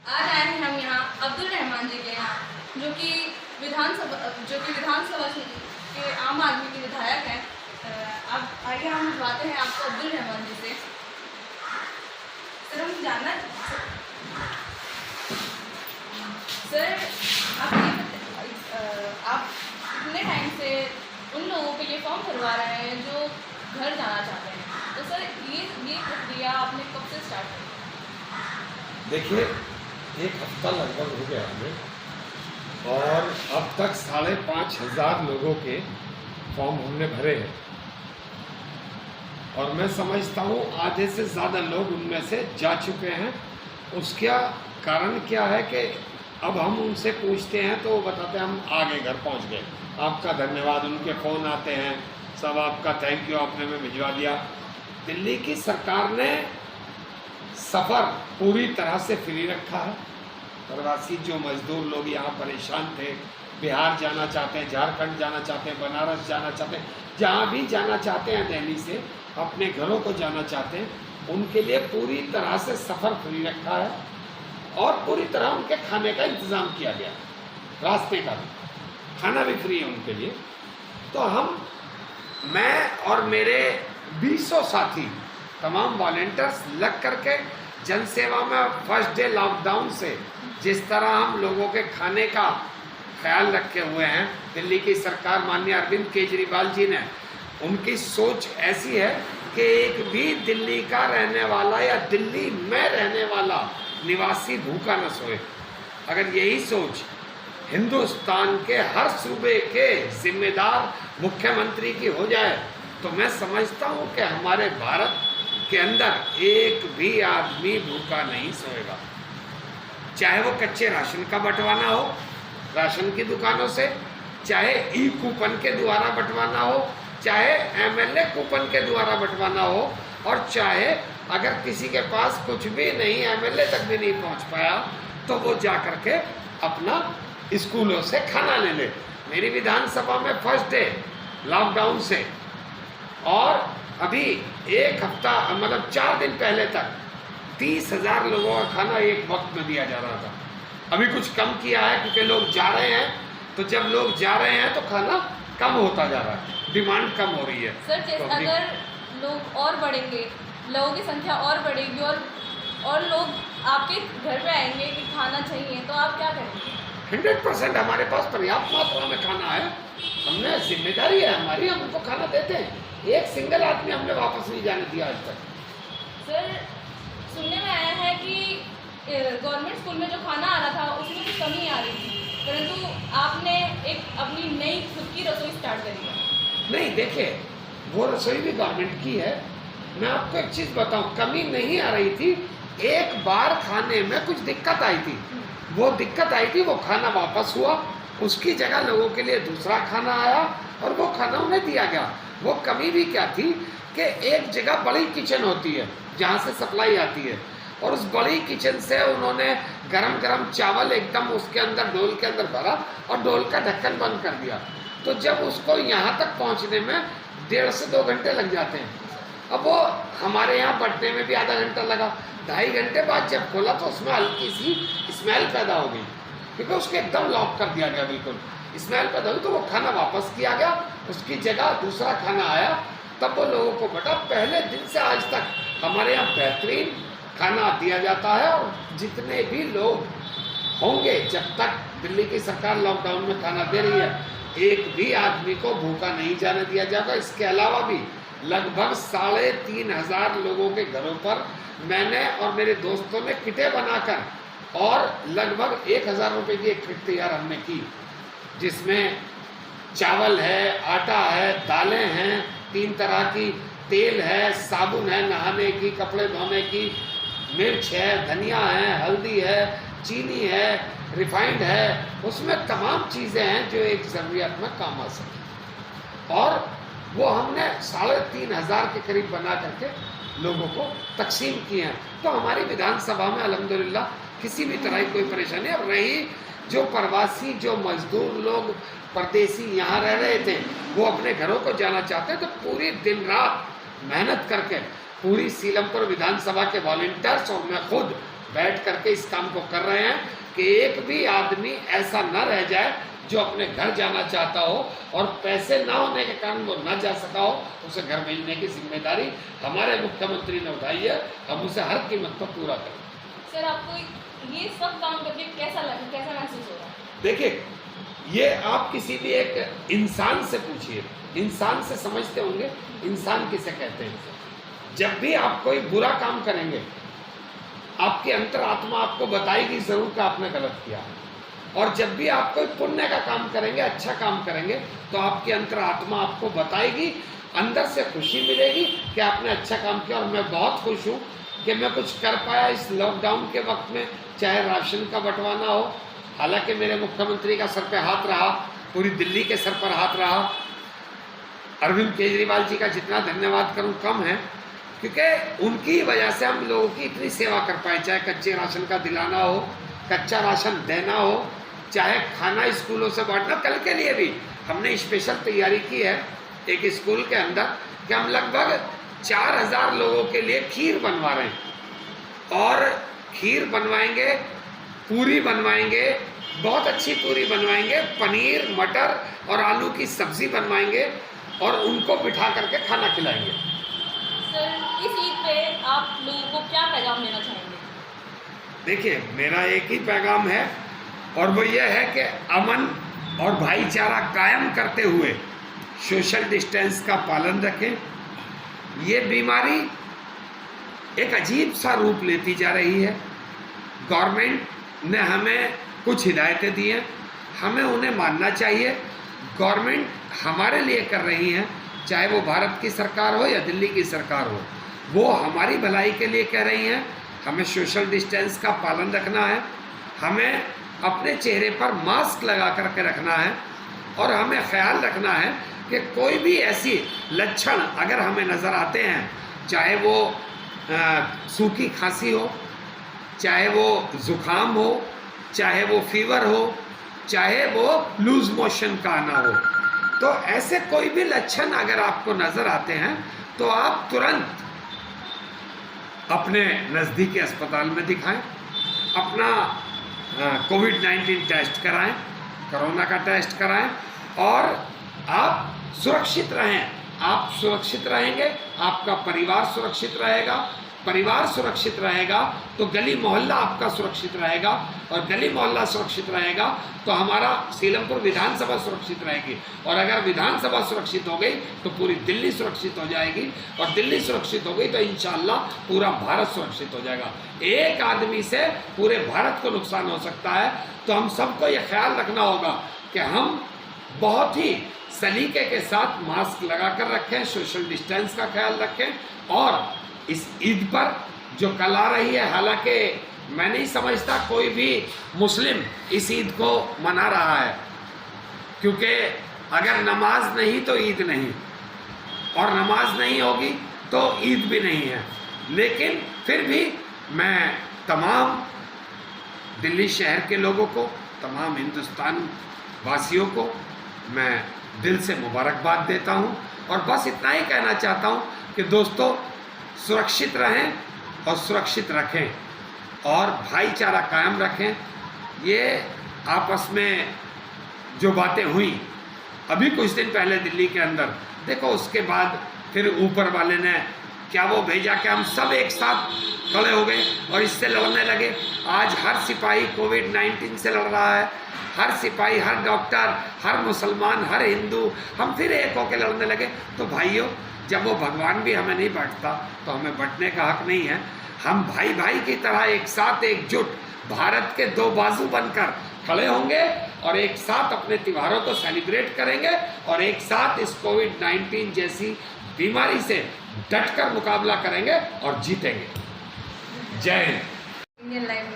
आज आए हैं हम यहाँ अब्दुल रहमान जी के यहाँ, जो कि विधानसभा के आम आदमी के विधायक हैं। अब आइए हम बातें हैं आपको अब्दुल रहमान जी से। सर, हम जानना सर आप आप कितने टाइम से उन लोगों के लिए फॉर्म भरवा रहे हैं जो घर जाना चाहते हैं, तो सर ये प्रक्रिया आपने कब से स्टार्ट की? देखिए, एक हफ्ता लगभग हो गया हमें और अब तक 5,500 लोगों के फॉर्म हमने भरे हैं और मैं समझता हूँ आधे से ज़्यादा लोग उनमें से जा चुके हैं। उसका कारण क्या है कि अब हम उनसे पूछते हैं तो वो बताते हैं हम आगे घर पहुँच गए, आपका धन्यवाद। उनके फ़ोन आते हैं, सब आपका थैंक यू, आपने हमें भिजवा दिया। दिल्ली की सरकार ने सफ़र पूरी तरह से फ्री रखा है। प्रवासी जो मजदूर लोग यहाँ परेशान थे, बिहार जाना चाहते हैं, झारखंड जाना चाहते हैं, बनारस जाना चाहते हैं, जहाँ भी जाना चाहते हैं, दिल्ली से अपने घरों को जाना चाहते हैं, उनके लिए पूरी तरह से सफ़र फ्री रखा है और पूरी तरह उनके खाने का इंतज़ाम किया गया, रास्ते का भी, खाना भी फ्री है उनके लिए। तो मैं और मेरे 200 साथी तमाम वॉलेंटियर्स लग करके जनसेवा में फर्स्ट डे लॉकडाउन से जिस तरह हम लोगों के खाने का ख्याल रखे हुए हैं, दिल्ली की सरकार माननीय अरविंद केजरीवाल जी ने, उनकी सोच ऐसी है कि एक भी दिल्ली का रहने वाला या दिल्ली में रहने वाला निवासी भूखा न सोए। अगर यही सोच हिंदुस्तान के हर सूबे के जिम्मेदार मुख्यमंत्री की हो जाए तो मैं समझता हूँ कि हमारे भारत के अंदर एक भी आदमी भूखा नहीं सोएगा। चाहे वो कच्चे राशन का बंटवाना हो राशन की दुकानों से, चाहे ई कूपन के द्वारा बंटवाना हो, चाहे एमएलए कूपन के द्वारा बंटवाना हो, और चाहे अगर किसी के पास कुछ भी नहीं, एमएलए तक भी नहीं पहुंच पाया, तो वो जा करके अपना स्कूलों से खाना ले ले। मेरी विधानसभा में फर्स्ट डे लॉकडाउन से और अभी एक हफ्ता मतलब 4 दिन पहले तक 30,000 लोगों का खाना एक वक्त में दिया जा रहा था। अभी कुछ कम किया है क्योंकि लोग जा रहे हैं, तो जब लोग जा रहे हैं तो खाना कम होता जा रहा है, डिमांड कम हो रही है। सर, जैसे तो अगर लोग और बढ़ेंगे, लोगों की संख्या और बढ़ेगी और लोग आपके घर पे आएंगे कि खाना चाहिए, तो आप क्या करेंगे? 100% हमारे पास पर्याप्त मात्रा में खाना है। हमने जिम्मेदारी है हमारी, हम उनको खाना देते हैं। एक सिंगल आदमी हमने वापस नहीं जाने दिया आज तक। सर, सुनने में आया है कि गवर्नमेंट स्कूल में जो खाना आ रहा था उसमें भी कमी आ रही थी, परंतु आपने एक अपनी नई खुद की रसोई स्टार्ट करी है। नहीं, देखिए, वो रसोई भी गवर्नमेंट की है। मैं आपको एक चीज़ बताऊं, कमी नहीं आ रही थी। एक बार खाने में कुछ दिक्कत आई थी, वो दिक्कत आई थी, वो खाना वापस हुआ, उसकी जगह लोगों के लिए दूसरा खाना आया और वो खाना उन्हें दिया गया। वो कमी भी क्या थी कि एक जगह बड़ी किचन होती है जहाँ से सप्लाई आती है, और उस बड़ी किचन से उन्होंने गरम गरम चावल एकदम उसके अंदर डोल के अंदर भरा और डोल का ढक्कन बंद कर दिया। तो जब उसको यहाँ तक पहुँचने में 1.5 से 2 घंटे लग जाते हैं। अब वो हमारे यहाँ बढ़ने में भी आधा घंटा लगा। 2.5 घंटे बाद जब खोला तो उसमें हल्की सी स्मेल पैदा हो गई, क्योंकि उसको एकदम लॉक कर दिया गया, बिल्कुल स्मेल पैदा हुई। तो वो खाना वापस किया गया, उसकी जगह दूसरा खाना आया। तब वो लोगों को बता, पहले दिन से आज तक हमारे यहाँ बेहतरीन खाना दिया जाता है। और जितने भी लोग होंगे, जब तक दिल्ली की सरकार लॉकडाउन में खाना दे रही है, एक भी आदमी को भूखा नहीं जाने दिया जाएगा। इसके अलावा भी लगभग 3,500 लोगों के घरों पर मैंने और मेरे दोस्तों ने किटें बनाकर और लगभग 1,000 रुपये की एक किट तैयार हमने की, जिसमें चावल है, आटा है, दालें हैं, 3 तरह की, तेल है, साबुन है नहाने की, कपड़े धोने की, मिर्च है, धनिया है, हल्दी है, चीनी है, रिफाइंड है, उसमें तमाम चीज़ें हैं जो एक ज़रूरियात में काम आ सकें। और वो हमने 3,500 के करीब बना करके लोगों को तकसीम किए हैं। तो हमारी विधानसभा में अल्हम्दुलिल्लाह किसी भी तरह की कोई परेशानी। अब रही जो प्रवासी, जो मजदूर लोग परदेसी यहाँ रह रहे थे, वो अपने घरों को जाना चाहते हैं, तो पूरी दिन रात मेहनत करके पूरी सीलमपुर विधानसभा के वॉलंटियर्स और मैं खुद बैठ करके इस काम को कर रहे हैं कि एक भी आदमी ऐसा न रह जाए जो अपने घर जाना चाहता हो और पैसे ना होने के कारण वो न जा सका हो, उसे घर भेजने की जिम्मेदारी हमारे मुख्यमंत्री ने उठाई है। हम उसे हर कीमत पर पूरा करें। सर आपको ये सब काम करके कैसा लगा, कैसा महसूस हो रहा है? देखिए, ये आप किसी भी एक इंसान से पूछिए, इंसान से समझते होंगे इंसान किसे कहते हैं। जब भी आप कोई बुरा काम करेंगे, आपकी अंतरात्मा आपको बताएगी जरूर कि आपने गलत किया, और जब भी आप कोई पुण्य का काम करेंगे, अच्छा काम करेंगे, तो आपकी अंतरात्मा आपको बताएगी, अंदर से खुशी मिलेगी कि आपने अच्छा काम किया। और मैं बहुत खुश हूँ कि मैं कुछ कर पाया इस लॉकडाउन के वक्त में, चाहे राशन का बंटवाना हो। हालांकि मेरे मुख्यमंत्री का सर पे हाथ रहा, पूरी दिल्ली के सर पर हाथ रहा। अरविंद केजरीवाल जी का जितना धन्यवाद करूं कम है, क्योंकि उनकी वजह से हम लोगों की इतनी सेवा कर पाए। चाहे कच्चे राशन का दिलाना हो, कच्चा राशन देना हो, चाहे खाना स्कूलों से बांटना। कल के लिए भी हमने स्पेशल तैयारी की है एक स्कूल के अंदर कि हम लगभग 4000 लोगों के लिए खीर बनवा रहे हैं। और खीर बनवाएंगे, पूरी बनवाएंगे, बहुत अच्छी पूरी बनवाएंगे, पनीर मटर और आलू की सब्जी बनवाएंगे और उनको बिठा करके खाना खिलाएंगे। सर इस ईद पे आप लोगों को क्या पैगाम देना चाहेंगे? देखिए, मेरा एक ही पैगाम है और वो ये है कि अमन और भाईचारा कायम करते हुए सोशल डिस्टेंस का पालन रखें। ये बीमारी एक अजीब सा रूप लेती जा रही है। गवर्नमेंट ने हमें कुछ हिदायतें दी हैं, हमें उन्हें मानना चाहिए। गवर्नमेंट हमारे लिए कर रही है, चाहे वो भारत की सरकार हो या दिल्ली की सरकार हो, वो हमारी भलाई के लिए कह रही हैं। हमें सोशल डिस्टेंस का पालन रखना है, हमें अपने चेहरे पर मास्क लगा करके रखना है, और हमें ख्याल रखना है कि कोई भी ऐसी लक्षण अगर हमें नज़र आते हैं, चाहे वो सूखी खांसी हो, चाहे वो ज़ुकाम हो, चाहे वो फीवर हो, चाहे वो लूज मोशन का आना हो, तो ऐसे कोई भी लक्षण अगर आपको नज़र आते हैं तो आप तुरंत अपने नज़दीकी अस्पताल में दिखाएं, अपना कोविड-19 टेस्ट कराएं, कोरोना का टेस्ट कराएं, और आप सुरक्षित रहें। आप सुरक्षित रहेंगे, आपका परिवार सुरक्षित रहेगा। परिवार सुरक्षित रहेगा तो गली मोहल्ला आपका सुरक्षित रहेगा, और गली मोहल्ला सुरक्षित रहेगा तो हमारा सीलमपुर विधानसभा सुरक्षित रहेगी, और अगर विधानसभा सुरक्षित हो गई तो पूरी दिल्ली सुरक्षित हो जाएगी, और दिल्ली सुरक्षित हो गई तो इंशाअल्लाह पूरा भारत सुरक्षित हो जाएगा। एक आदमी से पूरे भारत को नुकसान हो सकता है, तो हम सबको ये ख्याल रखना होगा कि हम बहुत ही सलीके के साथ मास्क लगा कर रखें, सोशल डिस्टेंस का ख्याल रखें। और इस ईद पर जो कल आ रही है, हालांकि मैं नहीं समझता कोई भी मुस्लिम इस ईद को मना रहा है, क्योंकि अगर नमाज नहीं तो ईद नहीं, और नमाज नहीं होगी तो ईद भी नहीं है। लेकिन फिर भी मैं तमाम दिल्ली शहर के लोगों को, तमाम हिंदुस्तान वासियों को मैं दिल से मुबारकबाद देता हूँ, और बस इतना ही कहना चाहता हूँ कि दोस्तों, सुरक्षित रहें और सुरक्षित रखें, और भाईचारा कायम रखें। ये आपस में जो बातें हुई अभी कुछ दिन पहले दिल्ली के अंदर, देखो उसके बाद फिर ऊपर वाले ने क्या वो भेजा कि हम सब एक साथ खड़े हो गए और इससे लड़ने लगे। आज हर सिपाही कोविड-19 से लड़ रहा है, हर सिपाही, हर डॉक्टर, हर मुसलमान, हर हिंदू, हम फिर एक होकर लड़ने लगे। तो भाइयों, जब वो भगवान भी हमें नहीं बांटता तो हमें बंटने का हक नहीं है। हम भाई भाई की तरह एक साथ एकजुट भारत के दो बाजू बनकर खड़े होंगे, और एक साथ अपने त्योहारों को सेलिब्रेट करेंगे, और एक साथ इस कोविड-19 जैसी बीमारी से डटकर मुकाबला करेंगे और जीतेंगे। जय हिंद। Indian life